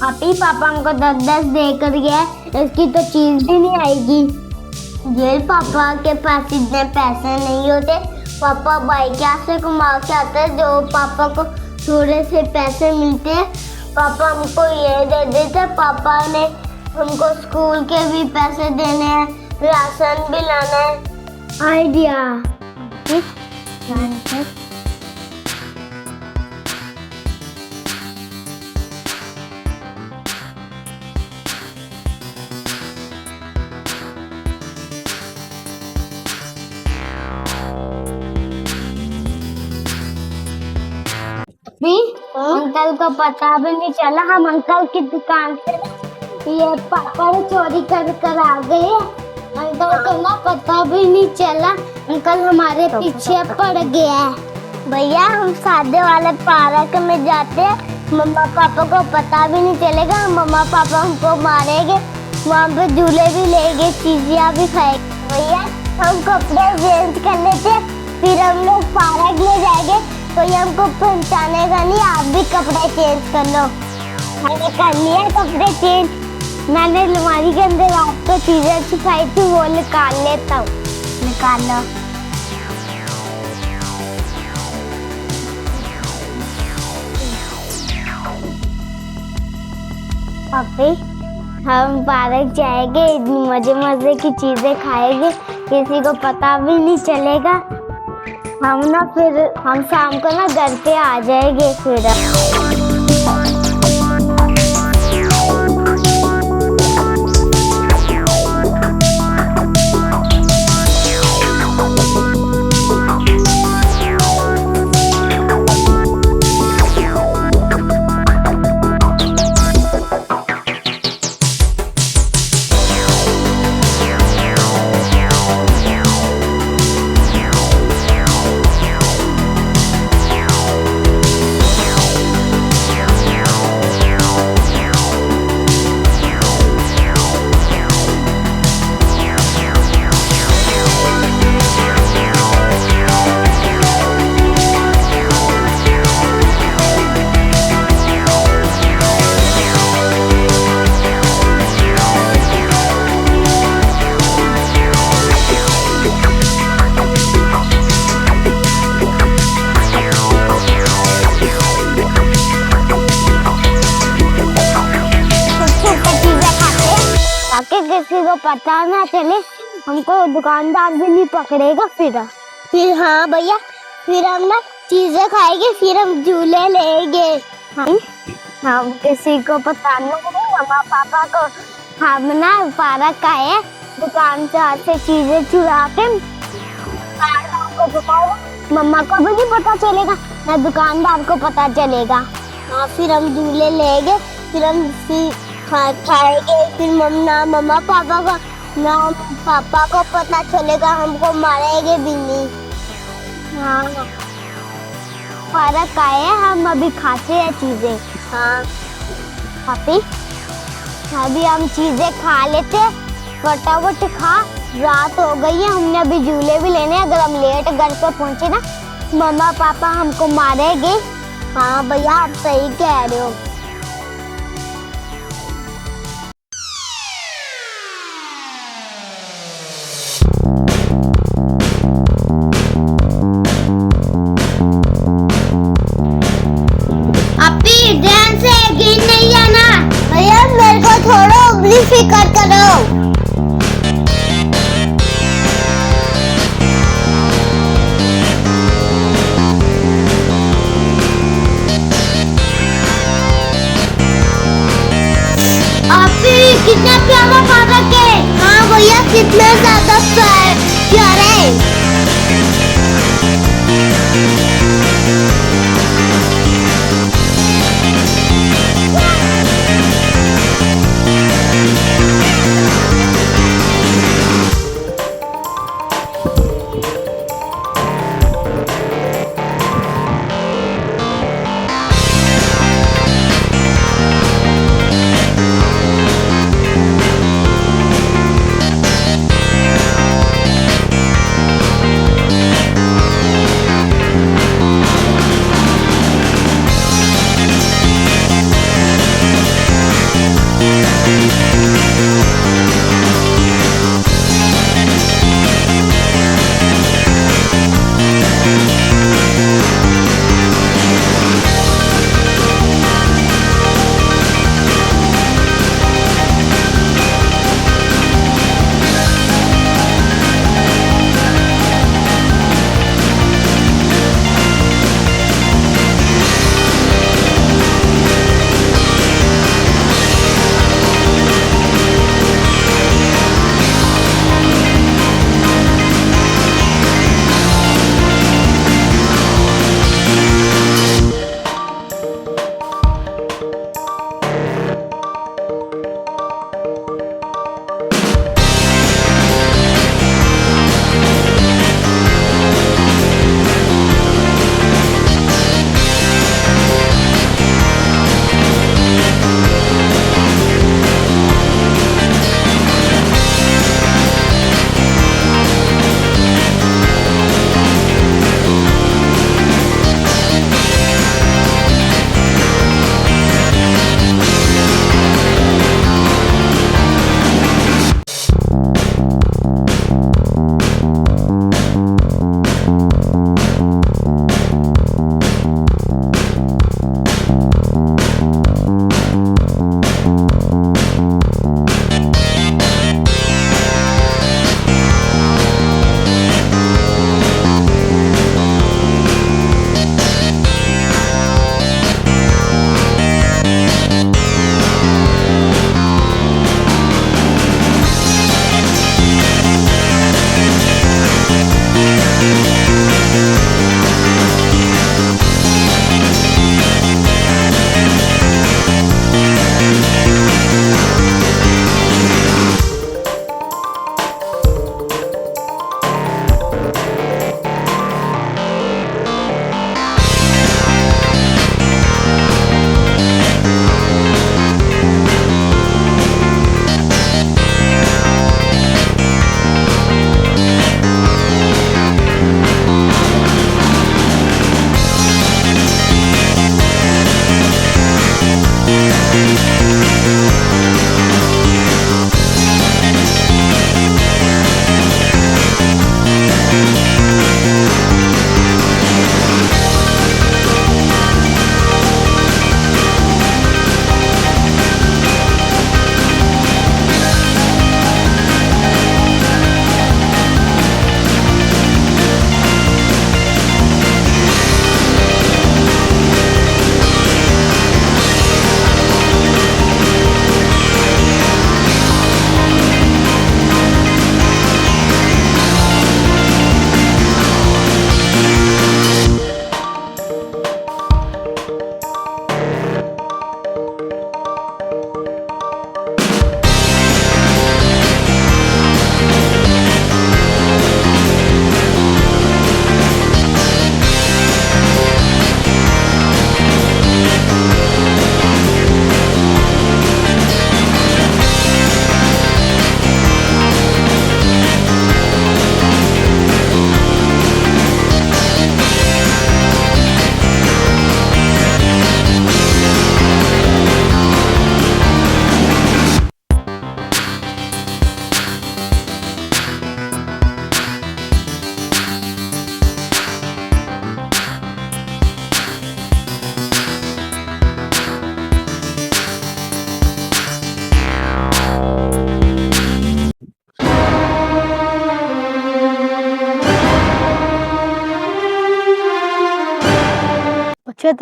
अभी पापा हमको 10-10 दे कर गया, इसकी तो चीज भी नहीं आएगी। ये पापा के पास इतने पैसे नहीं होते, पापा बाइक से कमा के आते हैं, जो पापा को थोड़े से पैसे मिलते हैं पापा हमको ये दे देते। पापा ने हमको स्कूल के भी पैसे देने हैं, राशन भी लाना है। आइडिया अंकल को पता भी नहीं चला, हम अंकल की दुकान से ये पापा चोरी कर आ गए। अंकल को ना पता भी नहीं चला, अंकल हमारे पीछे पड़ गया है। भैया हम सादे वाले पार्क में जाते हैं, मम्मा पापा को पता भी नहीं चलेगा, मम्मा पापा हमको मारेंगे, वहाँ पे झूले भी लेंगे, चीजियाँ भी खाएंगे। भैया हम कपड़े चेंज कर लेते, फिर हम लोग पार्क में जाएंगे, कोई हमको पहचानेगा नहीं। आप भी कपड़े चेंज कर लो। मैंने कर लिया कपड़े चेंज, मैंने अलमारी के अंदर रात को चीजें छुपाई थी, वो निकाल लेता हूँ। निकाल लो। पापी हम पार्क जाएंगे, मजे मजे की चीजें खाएंगे, किसी को पता भी नहीं चलेगा। हम शाम को ना घर पे आ जाएंगे फिर। किसी को पता ना चले, हमको दुकानदार भी नहीं पकड़ेगा फिर हाँ भैया, फिर हम ना चीजें खाएंगे, फिर हम झूले लेंगे। हम किसी को पता ना चले, मम्मा पापा को हम ना पार्क आए, दुकान से आते चीजें चुरा के मम्मा को भी नहीं पता चलेगा, ना दुकानदार को पता चलेगा। हाँ फिर हम झूले लेंगे, फिर हम खाएंगे, फिर मम्मा पापा को पता चलेगा, हमको मारेंगे भी नहीं। हाँ पार्क आए हम, अभी खाते हैं चीजें। हाँ पापी अभी हम चीजें खा लेते, फटाफट खा, रात हो गई है, हमने अभी झूले भी लेने। अगर हम लेट घर पे पहुंचे ना, मम्मा पापा हमको मारेंगे। हाँ भैया आप सही कह रहे हो। ध्यान से गिर नहीं जाना भैया, मेरे को थोड़ा उंगली फिकर करो। कितना प्यारा पार्क है। हाँ भैया कितना ज्यादा प्यारा है।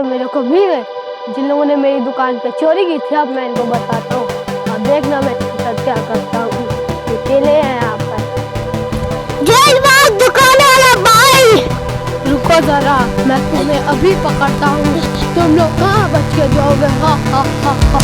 तो मेरे को मिल गए, जिन लोगों ने मेरी दुकान पे चोरी की थी। अब मैं इनको बताता हूँ, अब देखना मैं क्या करता हूँ। अकेले हैं यहाँ पर। दुकान वाला भाई, रुको जरा, मैं तुम्हें अभी पकड़ता हूँ। तुम लोग कहाँ बच के जाओगे? हा हा हा हा।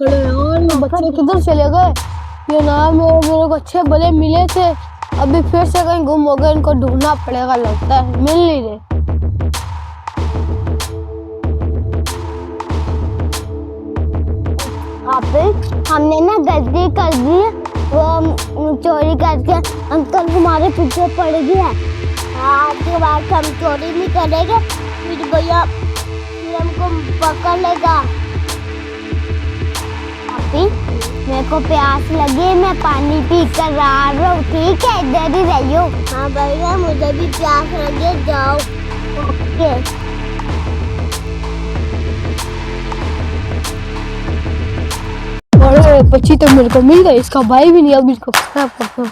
अरे यार, ये बच्चे किधर चले गए? ये ना मेरे को अच्छे भले मिले थे, अभी फिर से कहीं गुम हो गए। इनको ढूंढना पड़ेगा, लगता है मिल नहीं रहे। हमने ना गलती कर दी, वो चोरी करके अंकल हमारे पीछे पड़ गया। आज के बाद हम चोरी नहीं करेंगे, फिर भैया हमको पकड़ लेगा। मेरे को प्यास लगी, मैं पानी पी कर रहा हूँ, ठीक है? इधर ही रहियो। हाँ भैया, मुझे भी प्यास लगी, जाओ। ओके। अरे बच्ची तो मेरे को मिल गई, इसका भाई भी नहीं। अब इसको खराब करता हूँ।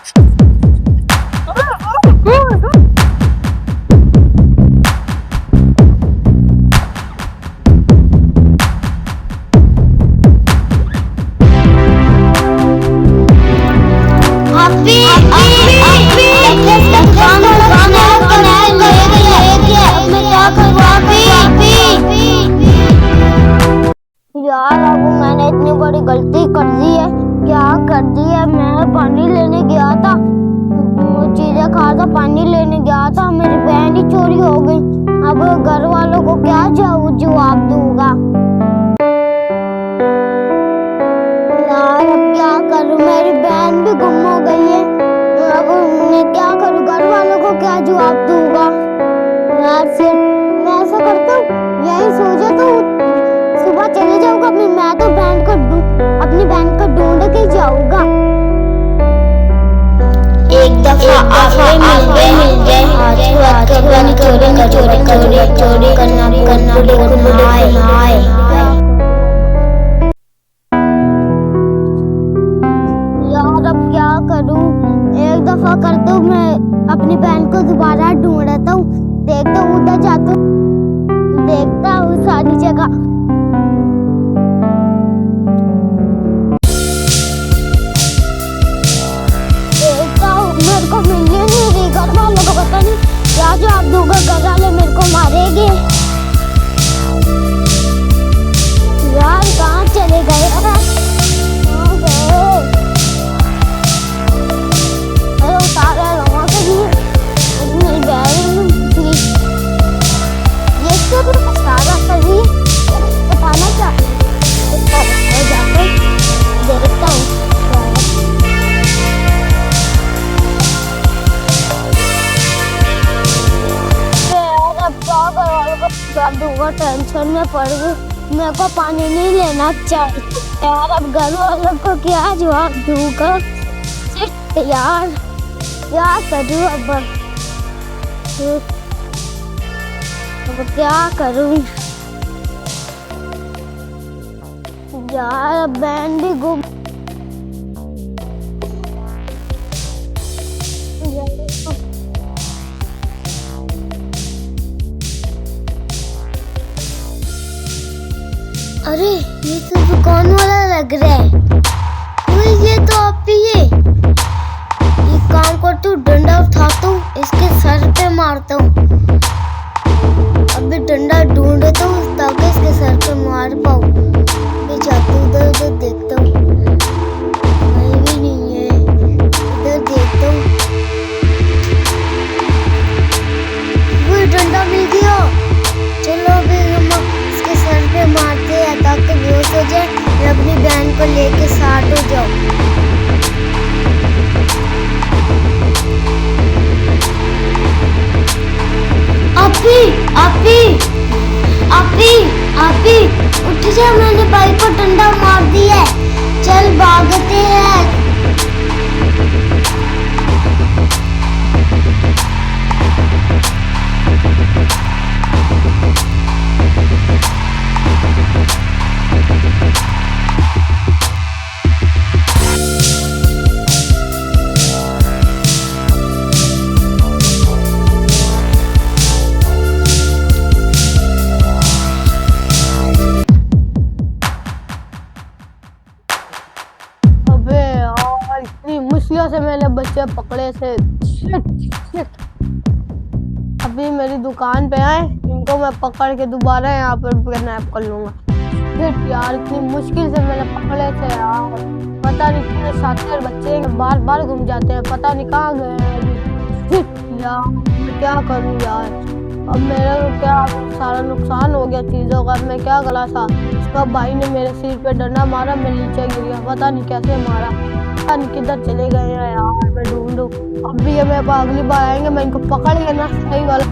यार, अब मैंने इतनी बड़ी गलती कर दी है, क्या कर दी है। मैं पानी लेने गया था, चीजें खा था, पानी लेने गया था, मेरी बहन ही चोरी हो गई। अब घर वालों को क्या जवाब दूंगा? यार, अब क्या करूं, मेरी बहन भी गुम हो गई है। अब मैं क्या करूं, घर वालों को क्या जवाब दूंगा? यार, फिर मैं ऐसा करता हूँ, यही सोचा तो सुबह चले जाऊंगा, अपनी बहन को ढूंढ के जाऊंगा। एक दफा आखिरी मिल गए, चोरी करना हाय। यार, अब क्या करूं? एक दफा करता हूँ, मैं अपनी बहन को दोबारा ढूंढता हूँ, देखता हूँ, उधर जाता हूँ, देखता हूँ सारी जगह। मेरे को मिल नहीं रही, घर वालों को पता नहीं क्या जवाब दूंगा, घर वाले मेरे को मारेंगे। यार, कहाँ चले गए? अरे उतारा रहा कभी, मेरी बहन ये सब सारा कभी उठाना चाहिए। जाकर देखता हूँ। दूंगा, टेंशन में पड़ गई, मेरे को पानी नहीं लेना चाहिए। यार, अब घर वालों को क्या जवाब दूंगा? यार, क्या करूं अब क्या करूं? यार, अब बहन भी गुम। अरे, ये तो दुकान वाला लग रहा है। ये तो आप ही है। एक काम करता हूँ, डंडा उठाता हूँ, इसके सर पे मारता हूँ। अभी डंडा ढूंढता हूँ ताकि इसके सर पे मार पाऊँ। मैं जाता हूँ, उधर उधर देखता हूँ, कहीं भी नहीं है। उधर देखता हूँ, वो डंडा मिल गया। चलो, अभी हम इसके सर पे मारते हैं ताकि बेहोश हो जाए, मैं अपनी बहन को लेके साथ हो जाऊं। आपी उठ जा, मैंने भाई को डंडा मार दिया है, चल भागते हैं। मैंने बच्चे पकड़े थे। शिट। अभी मेरी दुकान पे आए, इनको मैं पकड़ के दोबारा यहाँ पर किडनैप कर लूंगा। शिट यार, इतनी मुश्किल से मैंने पकड़े थे यार। पता नहीं कितने शातिर बच्चे बार बार घूम जाते हैं, पता नहीं कहाँ गए हैं अभी। शिट यार, मैं क्या करूँ यार। अब मेरा तो क्या सारा नुकसान हो गया चीज़ों का। मैं क्या गला था, उसका भाई ने मेरे सिर पे डंडा मारा, मैं नीचे गिर गया, पता नहीं कैसे मारा, पता नहीं किधर चले गए हैं यार। मैं ढूंढूं, अब भी ये मेरे पास अगली बार आएंगे मैं इनको पकड़ के ना सही वाला